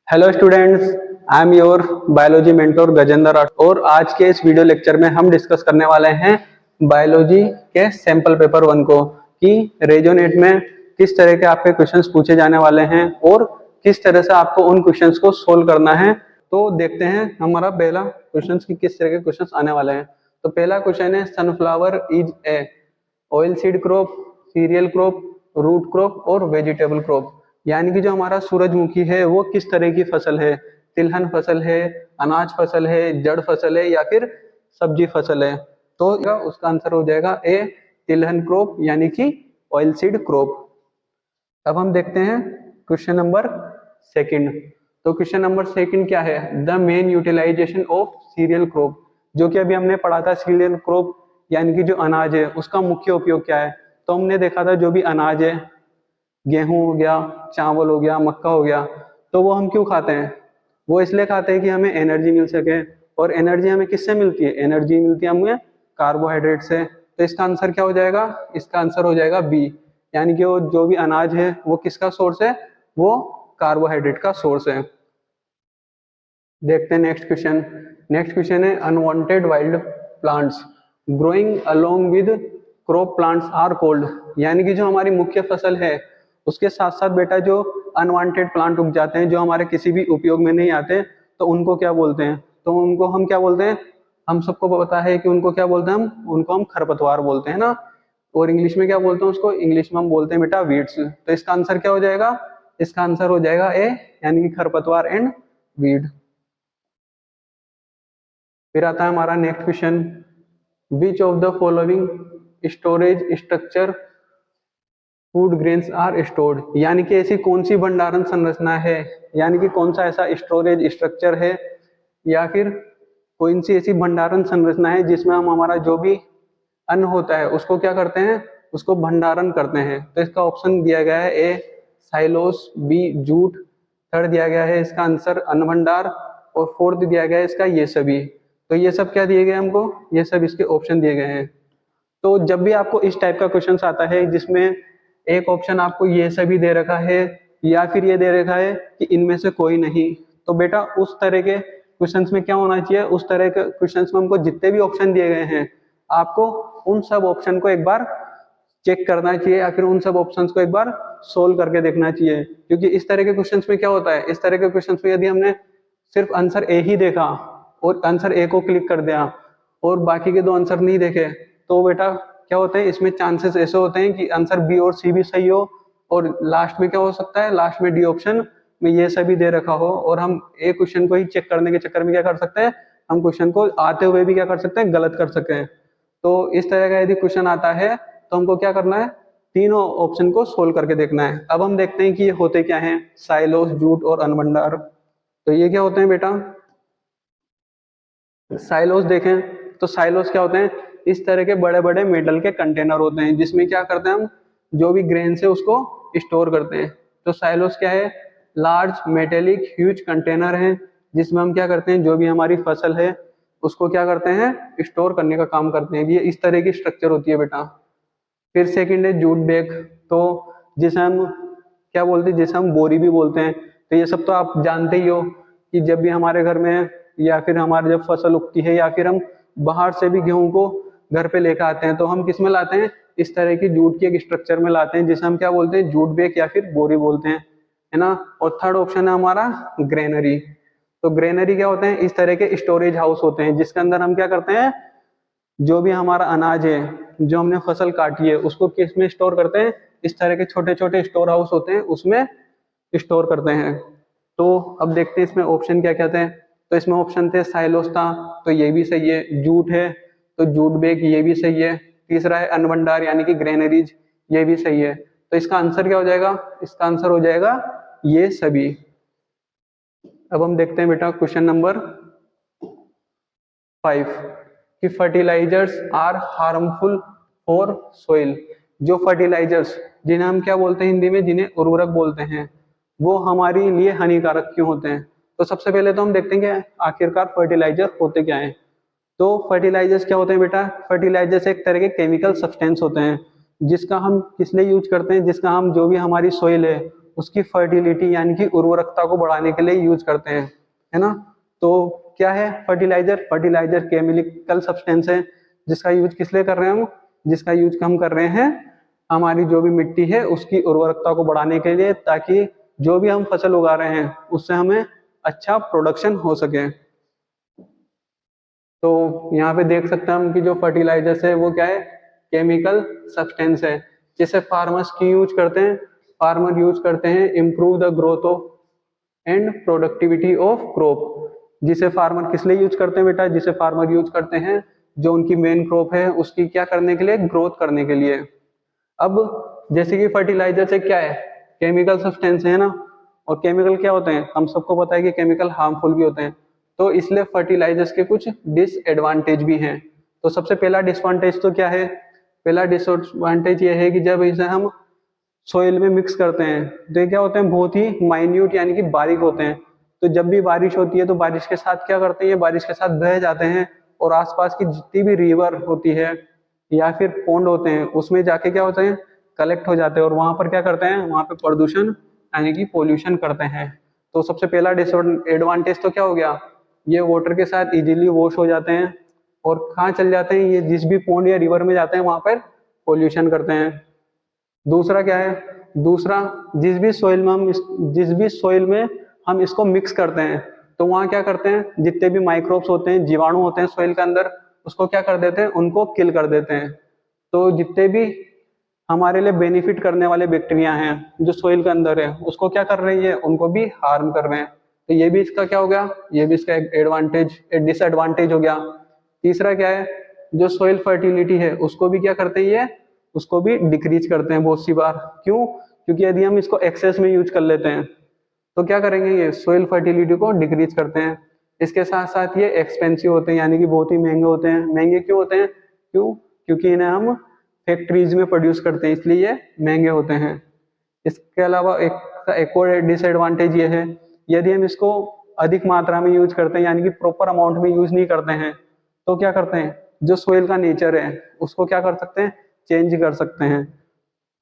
Hello students, I am your biology mentor Gajendra Rathore और आज के इस वीडियो लेक्चर में हम डिस्कस करने वाले हैं बायोलॉजी के सैंपल पेपर 1 को कि रेजोनेट में किस तरह के आपके क्वेश्चंस पूछे जाने वाले हैं और किस तरह से आपको उन क्वेश्चंस को सोल्व करना है। तो देखते हैं हमारा पहला क्वेश्चंस की किस तरह के क्वेश्चंस आने वाले हैं। तो पहला क्वेश्चन है, sunflower is a oil seed crop, cereal crop, root crop और वेजिटेबल क्रॉप। यानी कि जो हमारा सूरजमुखी है वो किस तरह की फसल है, तिलहन फसल है, अनाज फसल है, जड़ फसल है या फिर सब्जी फसल है। तो उसका आंसर हो जाएगा ए, तिलहन क्रॉप यानी कि ऑयल सीड क्रॉप। अब हम देखते हैं क्वेश्चन नंबर सेकंड। तो क्वेश्चन नंबर सेकंड क्या है, the main utilisation of cereal crop. जो कि अभी हमने पढ़ा था, सीरियल क्रॉप यानी कि जो अनाज है उसका मुख्य उपयोग क्या है। तो हमने देखा था जो भी अनाज है, गेहूं हो गया, चावल हो गया, मक्का हो गया, तो वो हम क्यों खाते हैं? वो इसलिए खाते हैं कि हमें एनर्जी मिल सके। और एनर्जी हमें किससे मिलती है? एनर्जी मिलती है हमें कार्बोहाइड्रेट से। तो इसका आंसर क्या हो जाएगा? इसका आंसर हो जाएगा बी, यानी कि वो जो भी अनाज है वो किसका सोर्स है? वो कार्बोहाइड्रेट का सोर्स है। देखते हैं नेक्स्ट क्वेश्चन। नेक्स्ट क्वेश्चन है, unwanted wild plants growing along with crop plants are called. यानी कि जो हमारी मुख्य फसल है उसके साथ साथ बेटा जो अनवांटेड प्लांट उग जाते हैं, जो हमारे किसी भी उपयोग में नहीं आते, तो उनको क्या बोलते हैं? तो उनको हम क्या बोलते हैं? हम सबको पता है कि उनको क्या बोलते हैं, हम उनको हम खरपतवार बोलते हैं ना। और इंग्लिश में क्या बोलते हैं उसको? इंग्लिश में हम बोलते हैं बेटा वीड्स। तो इसका आंसर क्या हो जाएगा? इसका आंसर हो जाएगा ए, यानी कि खरपतवार एंड वीड। फिर आता है हमारा next question, which of the following storage structure food grains are stored. यानी कि ऐसी कौन सी भंडारण संरचना है, यानी कि कौन सा ऐसा स्टोरेज स्ट्रक्चर है या फिर कौन सी ऐसी भंडारण संरचना है जिसमें हम हमारा जो भी अन्न होता है उसको क्या करते हैं? उसको भंडारण करते हैं। तो इसका ऑप्शन दिया गया है ए साइलोस, बी जूट, थर्ड दिया गया है इसका आंसर अन्न भंडार, और फोर्थ दिया गया है इसका ये सभी। तो ये सब क्या दिए गए हमको? ये सब इसके ऑप्शन दिए गए हैं। तो जब भी आपको इस टाइप का क्वेश्चन आता है जिसमें एक ऑप्शन आपको ये सभी दे रखा है या फिर ये दे रखा है कि इनमें से कोई नहीं, तो बेटा उस तरह के क्वेश्चंस में क्या होना चाहिए? उस तरह के क्वेश्चंस में हमको जितने भी ऑप्शन दिए गए हैं आपको उन सब ऑप्शन को एक बार चेक करना चाहिए या फिर उन सब ऑप्शंस को एक बार सोल्व करके देखना चाहिए। क्योंकि इस तरह के क्वेश्चंस में क्या होता है, इस तरह के क्वेश्चंस में यदि हमने सिर्फ आंसर ए ही देखा और आंसर ए को क्लिक कर दिया और बाकी के दो आंसर नहीं देखे, तो बेटा क्या होते हैं, इसमें चांसेस ऐसे होते हैं कि आंसर बी और सी भी सही हो और लास्ट में क्या हो सकता है, लास्ट में डी ऑप्शन में ये सभी दे रखा हो और हम एक क्वेश्चन को ही चेक करने के चक्कर में क्या कर सकते हैं, हम क्वेश्चन को आते हुए भी क्या कर सकते हैं, गलत कर सकते हैं। तो इस तरह का यदि क्वेश्चन आता है तो हमको क्या करना है, तीनों ऑप्शन को सोल्व करके देखना है। अब हम देखते हैं कि ये होते क्या हैं, साइलोस, जूट और अनभंडार। तो ये क्या होते हैं बेटा? साइलोस देखें तो साइलोस क्या होते हैं, इस तरह के बड़े बड़े मेटल के कंटेनर होते हैं जिसमें क्या करते हैं, हम जो भी ग्रेन से उसको स्टोर करते हैं। तो साइलोस क्या है? लार्ज मेटेलिक ह्यूज कंटेनर है जिसमें हम क्या करते हैं, जो भी हमारी फसल है उसको क्या करते हैं, स्टोर करने का काम करते हैं। ये इस तरह की स्ट्रक्चर होती है बेटा। फिर सेकंड है जूट बैग, तो जिसे हम क्या बोलते हैं, जिसे हम बोरी भी बोलते हैं। तो ये सब तो आप जानते ही हो कि जब भी हमारे घर में या फिर हमारी जब फसल उगती है या फिर हम बाहर से भी गेहूं को घर पे लेकर आते हैं तो हम किस में लाते हैं, इस तरह की जूट की एक स्ट्रक्चर में लाते हैं जिसे हम क्या बोलते हैं, जूट बैग या फिर बोरी बोलते हैं, है ना। और थर्ड ऑप्शन है हमारा ग्रेनरी। तो ग्रेनरी क्या होते हैं, इस तरह के स्टोरेज हाउस होते हैं जिसके अंदर हम क्या करते हैं, जो भी हमारा अनाज है, जो हमने फसल काटी है उसको किस में स्टोर करते हैं, इस तरह के छोटे छोटे स्टोर हाउस होते हैं उसमें स्टोर करते हैं। तो अब देखते हैं इसमें ऑप्शन क्या कहते हैं। तो इसमें ऑप्शन थे साइलोस था, तो ये भी सही है। जूट है तो जूट बैग, ये भी सही है। तीसरा है अनभंडार यानी कि ग्रेनरीज, ये भी सही है। तो इसका आंसर क्या हो जाएगा? इसका आंसर हो जाएगा ये सभी। अब हम देखते हैं बेटा क्वेश्चन नंबर 5 कि fertilisers are harmful for soil. जो फर्टिलाइजर्स, जिन्हें हम क्या बोलते हैं हिंदी में, जिन्हें उर्वरक बोलते हैं, वो हमारे लिए हानिकारक क्यों होते हैं। तो सबसे पहले तो हम देखते हैं कि आखिरकार फर्टिलाइजर होते क्या हैं। तो फर्टिलाइजर्स क्या होते हैं बेटा? फर्टिलाइजर्स एक तरह के केमिकल सब्सटेंस होते हैं जिसका हम किस लिए यूज करते हैं, जिसका हम जो भी हमारी सोइल है उसकी फर्टिलिटी यानी कि उर्वरकता को बढ़ाने के लिए यूज करते हैं, है ना। तो क्या है फर्टिलाइजर? फर्टिलाइजर केमिकल सब्सटेंस है जिसका यूज किस लिए कर रहे हैं हम? जिसका यूज हम कर रहे हैं हमारी जो भी मिट्टी है उसकी उर्वरकता को बढ़ाने के लिए, ताकि जो भी हम फसल उगा रहे हैं उससे हमें अच्छा प्रोडक्शन हो सके। तो यहाँ पे देख सकते हैं हम कि जो फर्टिलाइजर्स है वो क्या है? केमिकल सब्सटेंस है जिसे फार्मर्स की यूज करते हैं। फार्मर यूज करते हैं improve the growth of and productivity of crop. जिसे फार्मर किस लिए यूज करते हैं बेटा? जिसे फार्मर यूज करते हैं जो उनकी मेन क्रॉप है उसकी क्या करने के लिए? ग्रोथ करने के लिए। अब जैसे कि फर्टिलाइजर से क्या है? केमिकल सब्सटेंस है ना, और केमिकल क्या होते हैं? हम सबको पता है कि केमिकल हार्मफुल भी होते हैं। तो इसलिए फर्टिलाइजर्स के कुछ डिसएडवांटेज भी हैं। तो सबसे पहला डिसएडवांटेज तो क्या है? पहला डिसएडवांटेज ये है कि जब इसे हम सोइल में मिक्स करते हैं तो ये क्या होते हैं? बहुत ही माइन्यूट यानी कि बारीक होते हैं। तो जब भी बारिश होती है तो बारिश के साथ क्या करते हैं? ये बारिश के साथ बह जाते हैं और आसपास की जितनी भी रिवर होती है या फिर पौंड होते हैं उसमें जाके क्या होते हैं? कलेक्ट हो जाते हैं और वहां पर क्या करते हैं? वहां पे प्रदूषण यानी कि पोल्यूशन करते हैं। तो सबसे पहला डिसएडवांटेज तो क्या हो गया? ये वाटर के साथ इजीली वॉश हो जाते हैं और कहाँ चल जाते हैं? ये जिस भी पौंड या रिवर में जाते हैं वहां पर पोल्यूशन करते हैं। दूसरा क्या है? दूसरा जिस भी सोइल में हम इसको मिक्स करते हैं तो वहां क्या करते हैं? जितने भी माइक्रोब्स होते हैं, जीवाणु होते हैं सोइल के अंदर, उसको क्या कर देते हैं? उनको किल कर देते हैं। तो जितने भी हमारे लिए बेनिफिट करने वाले बैक्टीरिया हैं जो सोइल के अंदर है उसको क्या कर रही है? उनको भी हार्म कर रहे हैं। तो ये भी इसका क्या हो गया? ये भी इसका एक डिसएडवांटेज हो गया। तीसरा क्या है? जो सोइल फर्टिलिटी है उसको भी क्या करते हैं? ये उसको भी डिक्रीज करते हैं बहुत सी बार। क्यों? क्योंकि यदि हम इसको एक्सेस में यूज कर लेते हैं तो क्या करेंगे? ये सोइल फर्टिलिटी को डिक्रीज करते हैं। इसके साथ साथ ये एक्सपेंसिव होते हैं यानी कि बहुत ही महंगे होते हैं। महंगे क्यों होते हैं? क्यों? क्योंकि इन्हें हम फैक्ट्रीज में प्रोड्यूस करते हैं इसलिए ये महंगे होते हैं। इसके अलावा एक और डिसएडवांटेज ये है, यदि हम इसको अधिक मात्रा में यूज करते हैं यानी कि प्रॉपर अमाउंट में यूज नहीं करते हैं तो क्या करते हैं? जो सोइल का नेचर है उसको क्या कर सकते हैं? चेंज कर सकते हैं।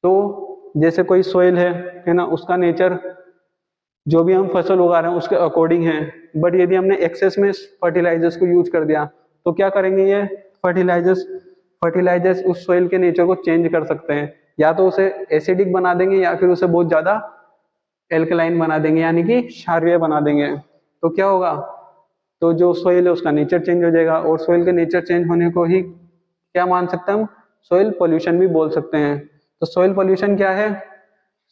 तो जैसे कोई सोइल है ना, उसका नेचर जो भी हम फसल उगा रहे हैं उसके अकॉर्डिंग है, बट यदि हमने एक्सेस में फर्टिलाइजर्स को यूज कर दिया तो क्या करेंगे? ये फर्टिलाइजर्स फर्टिलाइजर्स उस सोइल के नेचर को चेंज कर सकते हैं। या तो उसे एसिडिक बना देंगे या फिर उसे बहुत ज्यादा एल्कलाइन बना देंगे यानी कि क्षारीय बना देंगे। तो क्या होगा? तो जो सोइल है उसका नेचर चेंज हो जाएगा और सोइल के नेचर चेंज होने को ही क्या मान सकते हैं हम? सोइल पोल्यूशन भी बोल सकते हैं। तो सोइल पोल्यूशन क्या है?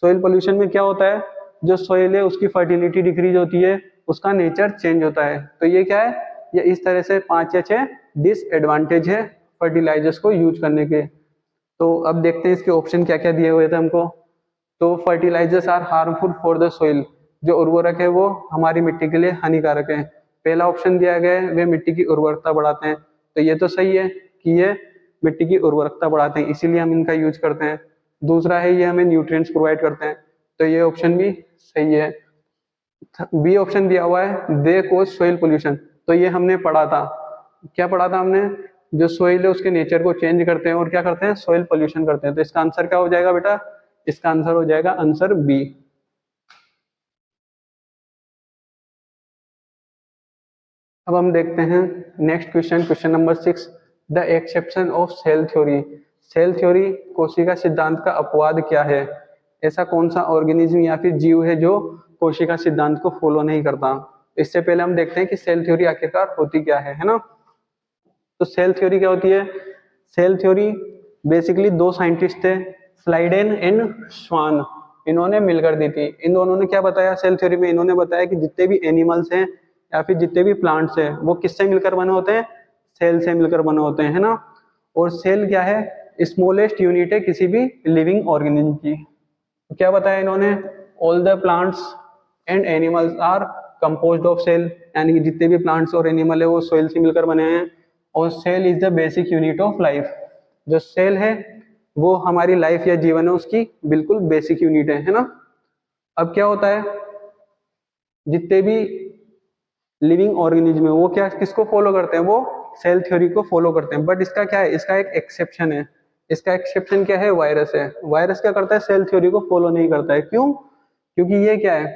सोइल पोल्यूशन में क्या होता है? जो सोइल है उसकी फर्टिलिटी डिक्रीज होती है, उसका नेचर चेंज होता है। तो ये क्या है? ये इस तरह से 5 या 6 डिसएडवांटेज है फर्टिलाइजर्स को यूज करने के। तो अब देखते हैं इसके ऑप्शन क्या क्या दिए हुए थे हमको। तो fertilisers are harmful for the soil. जो उर्वरक है वो हमारी मिट्टी के लिए हानिकारक है। पहला ऑप्शन दिया गया है वे मिट्टी की उर्वरकता बढ़ाते हैं। तो ये तो सही है कि ये मिट्टी की उर्वरकता बढ़ाते हैं इसीलिए हम इनका यूज करते हैं। दूसरा है ये हमें न्यूट्रिएंट्स प्रोवाइड करते हैं। तो ये ऑप्शन भी सही है। बी ऑप्शन दिया हुआ है दे कोज सोइल पोल्यूशन। तो ये हमने पढ़ा था। क्या पढ़ा था हमने? जो सोइल है उसके नेचर को चेंज करते हैं और क्या करते हैं? सोइल पोल्यूशन करते हैं। तो इसका आंसर क्या हो जाएगा बेटा? इसका आंसर हो जाएगा आंसर बी। अब हम देखते हैं next question number 6। The exception of cell theory. Cell theory कोशिका सिद्धांत का अपवाद क्या है? ऐसा कौन सा ऑर्गेनिज्म या फिर जीव है जो कोशिका सिद्धांत को फॉलो नहीं करता? इससे पहले हम देखते हैं कि सेल थ्योरी आखिरकार होती क्या है ना। तो सेल थ्योरी क्या होती है? सेल थ्योरी बेसिकली दो साइंटिस्ट थे, स्लाइडेन एंड स्वान, इन्होंने मिलकर दी थी। इन दोनों ने क्या बताया सेल थ्योरी में? इन्होंने बताया कि जितने भी एनिमल्स हैं या फिर जितने भी प्लांट्स हैं वो किससे मिलकर बने होते हैं? सेल से मिलकर बने होते हैं, है ना। और सेल क्या है? स्मॉलेस्ट यूनिट है किसी भी लिविंग ऑर्गेनिज्म की। तो क्या बताया इन्होंने? All the plants and animals are composed of cell, यानी कि जितने भी प्लांट्स और एनिमल है वो सोइल से मिलकर बने हैं। और cell is the basic unit of life. जो सेल है वो हमारी लाइफ या जीवन है उसकी बिल्कुल बेसिक यूनिट है ना। अब क्या होता है? जितने भी लिविंग ऑर्गेनिज्म है वो क्या किसको फॉलो करते हैं? वो सेल थ्योरी को फॉलो करते हैं। बट इसका क्या है? इसका एक एक्सेप्शन है। इसका एक्सेप्शन क्या है? वायरस है। वायरस क्या करता है? सेल थ्योरी को फॉलो नहीं करता है। क्यों? क्योंकि ये क्या है,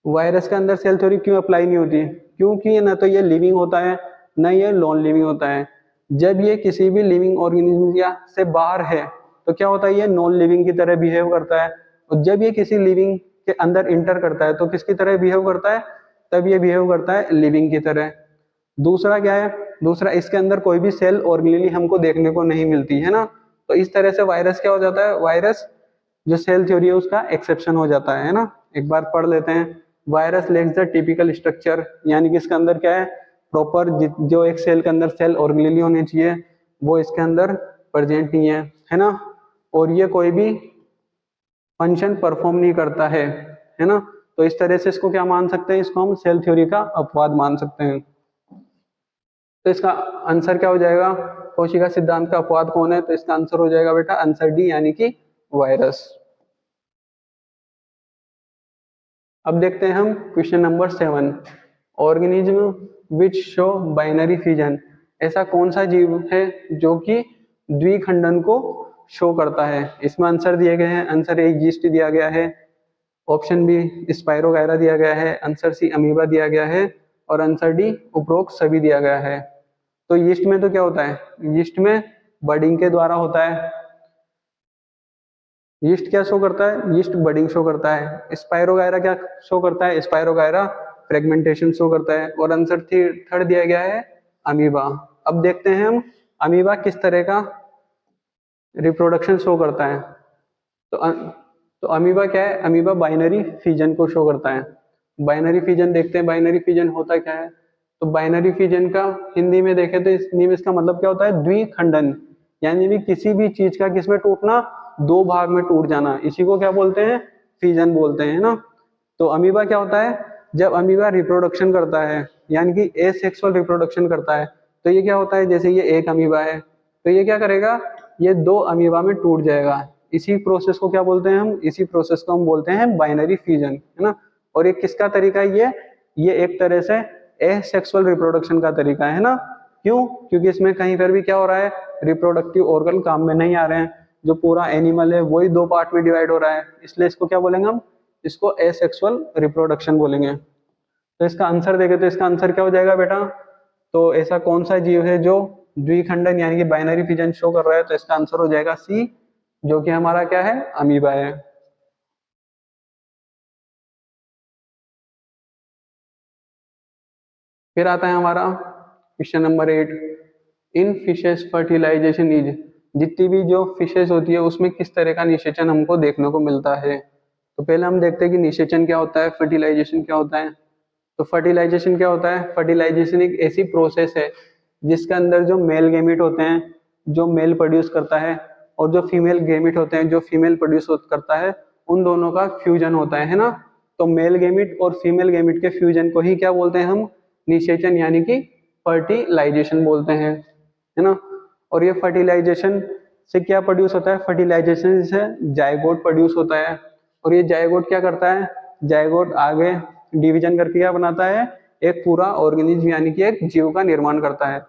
वायरस के अंदर सेल थ्योरी क्यों अप्लाई नहीं होती, क्योंकि ना तो ये लिविंग होता है ना ये नॉन लिविंग होता है। जब ये किसी भी लिविंग ऑर्गेनिज्म या से बाहर है तो क्या होता है, ये नॉन लिविंग की तरह बिहेव करता है, और जब ये किसी लिविंग के अंदर इंटर करता है तो किसकी तरह बिहेव करता है, तब ये बिहेव करता है लिविंग की तरह। दूसरा क्या है, दूसरा इसके अंदर कोई भी सेल ऑर्गेनेली हमको देखने को नहीं मिलती है ना, तो इस तरह से वायरस क्या हो जाता है, वायरस जो सेल थ्योरी है उसका एक्सेप्शन हो जाता है ना। एक बार पढ़ लेते हैं, virus lacks the typical structure, यानी कि इसके अंदर क्या है, प्रॉपर जो एक सेल के अंदर सेल ऑर्गेनेली होने चाहिए वो इसके अंदर प्रेजेंट नहीं है ना, और ये कोई भी फंक्शन परफॉर्म नहीं करता है ना। तो इस तरह से इसको क्या मान सकते हैं, इसको हम सेल थ्योरी का अपवाद मान सकते हैं। तो इसका आंसर क्या हो जाएगा, कोशिका सिद्धांत का अपवाद कौन है, तो इसका आंसर हो जाएगा बेटा आंसर डी, यानी कि वायरस। अब देखते हैं हम question number 7, organism which show binary fission, ऐसा कौन सा जीव है जो कि द्विखंडन को शो करता है। इसमें आंसर दिए गए हैं, आंसर ए यीस्ट दिया गया है, ऑप्शन बी स्पाइरोगायरा दिया गया है, आंसर सी अमीबा दिया गया है, और आंसर डी उपरोक्त सभी दिया गया है। तो यीस्ट में तो क्या होता है, यीस्ट में बडिंग के द्वारा होता है, यीस्ट क्या शो करता है, यीस्ट बडिंग शो करता है। स्पाइरोगायरा क्या शो करता है, स्पाइरोगायरा फ्रेगमेंटेशन शो करता है, और आंसर थर्ड दिया गया है अमीबा। अब देखते हैं हम अमीबा किस तरह का रिप्रोडक्शन शो करता है। तो तो अमीबा क्या है, अमीबा बाइनरी फिजन को शो करता है। बाइनरी फिजन देखते हैं, बाइनरी फिजन होता क्या है। तो बाइनरी फिजन का हिंदी में देखें तो हिंदी में इसका मतलब क्या होता है, द्विखंडन, यानी भी किसी भी चीज का किसमें टूटना, दो भाग में टूट जाना, इसी को क्या बोलते हैं, फिजन बोलते हैं ना। तो अमीबा क्या होता है, जब अमीबा रिप्रोडक्शन करता है यानी कि एसेक्सुअल रिप्रोडक्शन करता है, तो ये क्या होता है, जैसे ये एक अमीबा है तो ये क्या करेगा, ये दो अमीबा में टूट जाएगा। इसी प्रोसेस को क्या बोलते हैं हम, इसी प्रोसेस को हम बोलते हैं बाइनरी फ्यूजन, है ना। और ये किसका तरीका है, ये एक तरह से एसेक्सुअल रिप्रोडक्शन का तरीका है ना। क्यों, क्योंकि इसमें कहीं पर भी क्या हो रहा है, रिप्रोडक्टिव ऑर्गन काम में नहीं आ रहे हैं, जो पूरा एनिमल है वही दो पार्ट में डिवाइड हो रहा है, इसलिए इसको क्या बोलेंगे हम, इसको एसेक्सुअल रिप्रोडक्शन बोलेंगे। तो इसका आंसर देखें तो इसका आंसर क्या हो जाएगा बेटा, तो ऐसा कौन सा जीव है जो द्विखंडन यानी कि बाइनरी फिजन शो कर रहा है, तो इसका आंसर हो जाएगा सी, जो कि हमारा क्या है, अमीबा है। फिर आता है हमारा question number 8, in fishes fertilisation is, जितनी भी जो फिशेस होती है उसमें किस तरह का निषेचन हमको देखने को मिलता है। तो पहले हम देखते हैं कि निषेचन क्या होता है, फर्टिलाइजेशन क्या होता है। तो फर्टिलाइजेशन क्या होता है, फर्टिलाइजेशन एक ऐसी प्रोसेस है जिसके अंदर जो मेल गेमिट होते हैं, जो मेल प्रोड्यूस करता है, और जो फीमेल गेमिट होते हैं जो फीमेल प्रोड्यूस करता है, उन दोनों का फ्यूजन होता है ना। तो मेल गेमिट और फीमेल गेमिट के फ्यूजन को ही क्या बोलते हैं हम, निषेचन यानी कि फर्टिलाइजेशन बोलते हैं, है ना। और ये फर्टिलाइजेशन से क्या प्रोड्यूस होता है, फर्टिलाइजेशन से जायगोट प्रोड्यूस होता है, और ये जायगोट क्या करता है, जायगोट आगे डिवीजन करके क्या बनाता है, एक पूरा ऑर्गेनिज्म यानी कि एक जीव का निर्माण करता है।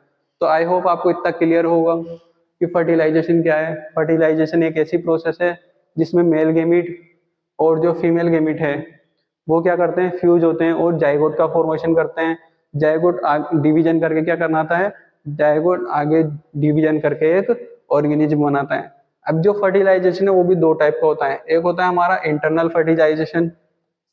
तो आई होप आपको इतना क्लियर होगा कि फर्टिलाइजेशन क्या है। फर्टिलाइजेशन एक ऐसी प्रोसेस है जिसमें मेल गेमिट और जो फीमेल गेमिट है वो क्या करते हैं, फ्यूज होते हैं और जायगोट का फॉर्मेशन करते हैं। जायगोट डिवीजन करके क्या करनाता है, जायगोट आगे डिवीजन करके एक ऑर्गेनिज्म बनाता है। अब जो फर्टिलाइजेशन है वो भी दो टाइप का होता है, एक होता है हमारा इंटरनल फर्टिलाइजेशन,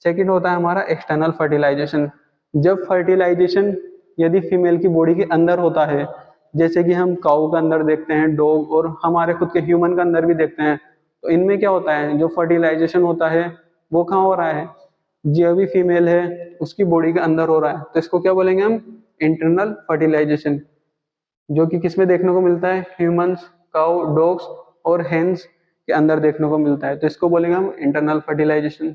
सेकेंड होता है हमारा एक्सटर्नल फर्टिलाइजेशन। जब फर्टिलाइजेशन यदि फीमेल की बॉडी के अंदर होता है, जैसे कि हम काऊ के अंदर देखते हैं, डॉग, और हमारे खुद के ह्यूमन के अंदर भी देखते हैं, तो इनमें क्या होता है, जो फर्टिलाइजेशन होता है वो कहाँ हो रहा है, जो भी फीमेल है उसकी बॉडी के अंदर हो रहा है, तो इसको क्या बोलेंगे हम, इंटरनल फर्टिलाइजेशन, जो कि किसमें देखने को मिलता है, ह्यूमंस, काऊ, डॉग्स और हेन्स के अंदर देखने को मिलता है, तो इसको बोलेंगे हम इंटरनल फर्टिलाइजेशन।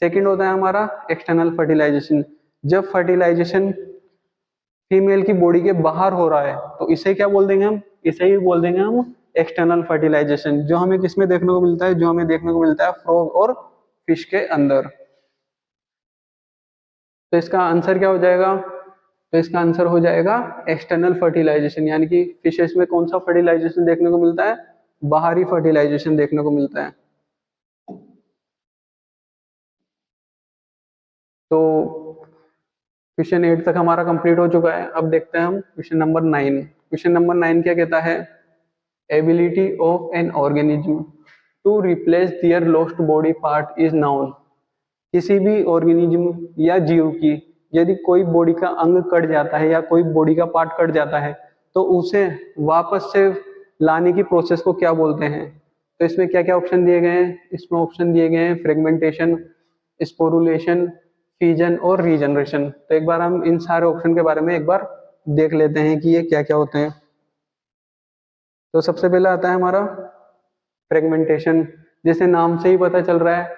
सेकेंड होता है हमारा एक्सटर्नल फर्टिलाइजेशन, जब फर्टिलाइजेशन फीमेल की बॉडी के बाहर हो रहा है, तो इसे क्या बोल देंगे हम, इसे ही बोल देंगे हम एक्सटर्नल फर्टिलाइजेशन, जो हमें किसमें देखने को मिलता है, जो हमें देखने को मिलता है फ्रॉग और फिश के अंदर। तो इसका आंसर क्या हो जाएगा, तो इसका आंसर हो जाएगा एक्सटर्नल फर्टिलाइजेशन, यानी कि फिशेस में कौन सा फर्टिलाइजेशन देखने को मिलता है, बाहरी फर्टिलाइजेशन देखने को मिलता है। तो क्वेश्चन 8 तक हमारा कंप्लीट हो चुका है। अब देखते हैं हम क्वेश्चन नंबर 9। क्वेश्चन नंबर 9 क्या कहता है? Ability of an organism to replace their lost body part is known. किसी भी ऑर्गेनिज्म या जीव की यदि कोई बॉडी का अंग कट जाता है या कोई बॉडी का पार्ट कट जाता है तो उसे वापस से लाने की प्रोसेस को क्या बोलते हैं? तो इसमें क्या क्या ऑप्शन दिए गए हैं? इसमें ऑप्शन दिए गए हैं फ्रेगमेंटेशन, स्पोरुलेशन, फ्यूजन और रीजनरेशन। तो एक बार हम इन सारे ऑप्शन के बारे में एक बार देख लेते हैं कि ये क्या क्या होते हैं। तो सबसे पहले आता है हमारा फ्रेगमेंटेशन। जैसे नाम से ही पता चल रहा है,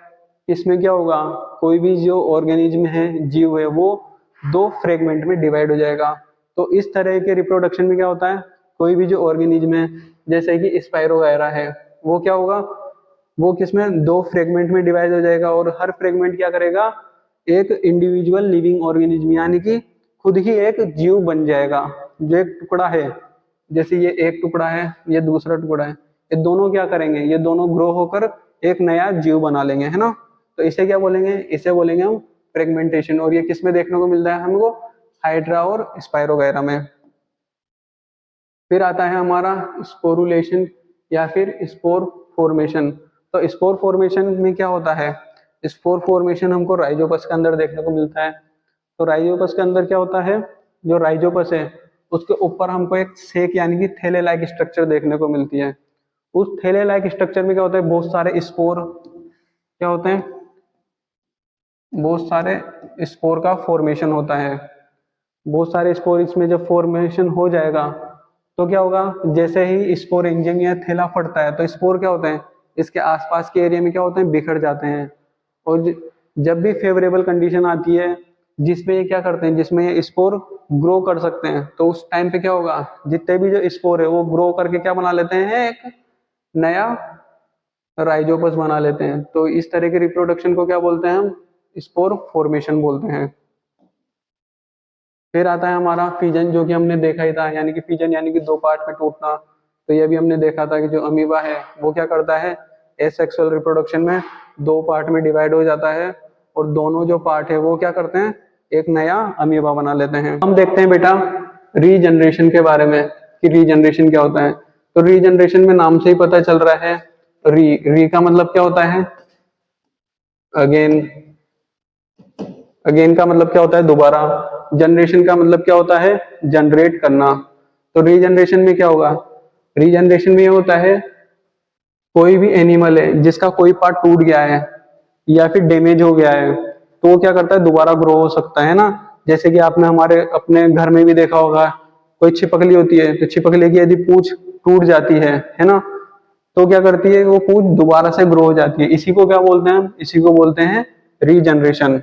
इसमें क्या होगा, कोई भी जो ऑर्गेनिज्म है, जीव है, वो दो फ्रेगमेंट में डिवाइड हो जाएगा। तो इस तरह के रिप्रोडक्शन में क्या होता है, कोई भी जो ऑर्गेनिज्म है जैसे कि स्पाइरो वगैरह है, वो क्या होगा, वो किसमें दो फ्रेगमेंट में डिवाइड हो जाएगा और हर फ्रेगमेंट क्या करेगा, एक इंडिविजुअल लिविंग ऑर्गेनिज्म यानी कि खुद ही एक जीव बन जाएगा। जो एक टुकड़ा है, जैसे ये एक टुकड़ा है, ये दूसरा टुकड़ा है, ये दोनों क्या करेंगे, ये दोनों ग्रो होकर एक नया जीव बना लेंगे, है ना। तो इसे क्या बोलेंगे, इसे बोलेंगे हम फ्रेगमेंटेशन। और ये किस में देखने को मिलता है हमको, हाइड्रा और स्पाइरो वगैरह में। फिर आता है हमारा स्पोरुलेशन या फिर स्पोर फॉर्मेशन। तो स्पोर फॉर्मेशन में क्या होता है, स्पोर फॉर्मेशन हमको राइजोपस के अंदर देखने को मिलता है। तो राइजोपस के अंदर क्या होता है, जो राइजोपस है उसके ऊपर हमको एक सेक यानी कि थैले लाइक स्ट्रक्चर देखने को मिलती है। उस थैले लाइक स्ट्रक्चर में क्या होता है, बहुत सारे स्पोर क्या होते हैं, बहुत सारे स्पोर का फॉर्मेशन होता है। बहुत सारे स्पोर इसमें जब फॉर्मेशन हो जाएगा तो क्या होगा, जैसे ही स्पोर एंजियम या थैला फटता है तो स्पोर क्या होते हैं, इसके आसपास के एरिया में क्या होते हैं, बिखर जाते हैं। और जब भी फेवरेबल कंडीशन आती है जिसमें ये क्या करते हैं, जिसमें ये स्पोर ग्रो कर सकते हैं, तो उस टाइम पे क्या होगा, जितने भी जो स्पोर है वो ग्रो करके क्या बना लेते हैं, एक नया राइजोपस बना लेते हैं। तो इस तरह के रिप्रोडक्शन को क्या बोलते हैं, हम स्पोर फॉर्मेशन बोलते हैं। फिर आता है हमारा फिजन, जो कि हमने देखा ही था, यानी कि फिजन यानी कि दो पार्ट में टूटना। तो ये भी हमने देखा था कि जो अमीबा है वो क्या करता है, एसेक्सुअल रिप्रोडक्शन में दो पार्ट में डिवाइड हो जाता है और दोनों जो पार्ट है वो क्या करते हैं, एक नया अमीबा बना लेते हैं। हम देखते हैं बेटा रीजनरेशन के बारे में कि रीजनरेशन क्या होता है। तो रीजनरेशन में नाम से ही पता चल रहा है, री का मतलब क्या होता है, अगेन। अगेन का मतलब क्या होता है, दोबारा। जनरेशन का मतलब क्या होता है, जनरेट करना। तो रीजनरेशन में क्या होगा, रीजनरेशन में ये होता है, कोई भी एनिमल है जिसका कोई पार्ट टूट गया है या फिर डैमेज हो गया है तो वो क्या करता है, दोबारा ग्रो हो सकता है ना। जैसे कि आपने हमारे अपने घर में भी देखा होगा, कोई छिपकली होती है तो छिपकली की यदि पूंछ टूट जाती है ना, तो क्या करती है, वो पूंछ दोबारा से ग्रो हो जाती है। इसी को क्या बोलते हैं, इसी को बोलते हैं रीजनरेशन।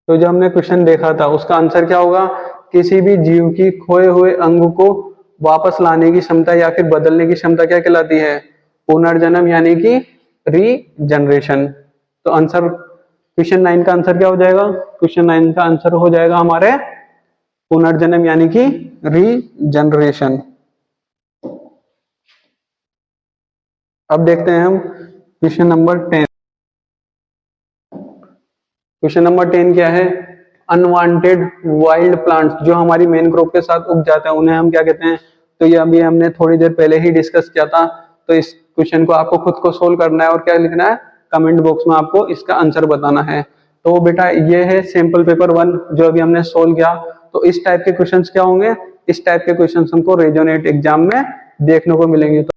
तो जो हमने क्वेश्चन देखा था उसका आंसर क्या होगा, किसी भी जीव की खोए हुए अंग को वापस लाने की क्षमता या फिर बदलने की क्षमता क्या कहलाती है, पुनर्जन्म यानी कि रीजनरेशन। तो आंसर क्वेश्चन 9 का आंसर क्या हो जाएगा, क्वेश्चन 9 का आंसर हो जाएगा हमारे पुनर्जन्म यानी कि रीजनरेशन। अब देखते हैं हम क्वेश्चन नंबर 10। क्वेश्चन नंबर 10 क्या है, अनवांटेड वाइल्ड प्लांट्स जो हमारी मेन क्रॉप के साथ उग जाते हैं उन्हें हम क्या कहते हैं। तो ये अभी हमने थोड़ी देर पहले ही डिस्कस किया था। तो इस क्वेश्चन को आपको खुद को सोल्व करना है और क्या लिखना है, कमेंट बॉक्स में आपको इसका आंसर बताना है। तो बेटा ये है सैंपल पेपर 1 जो अभी हमने सोल्व किया। तो इस टाइप के क्वेश्चंस क्या होंगे, इस टाइप के क्वेश्चंस हमको रेजोनेट एग्जाम में देखने को मिलेंगे।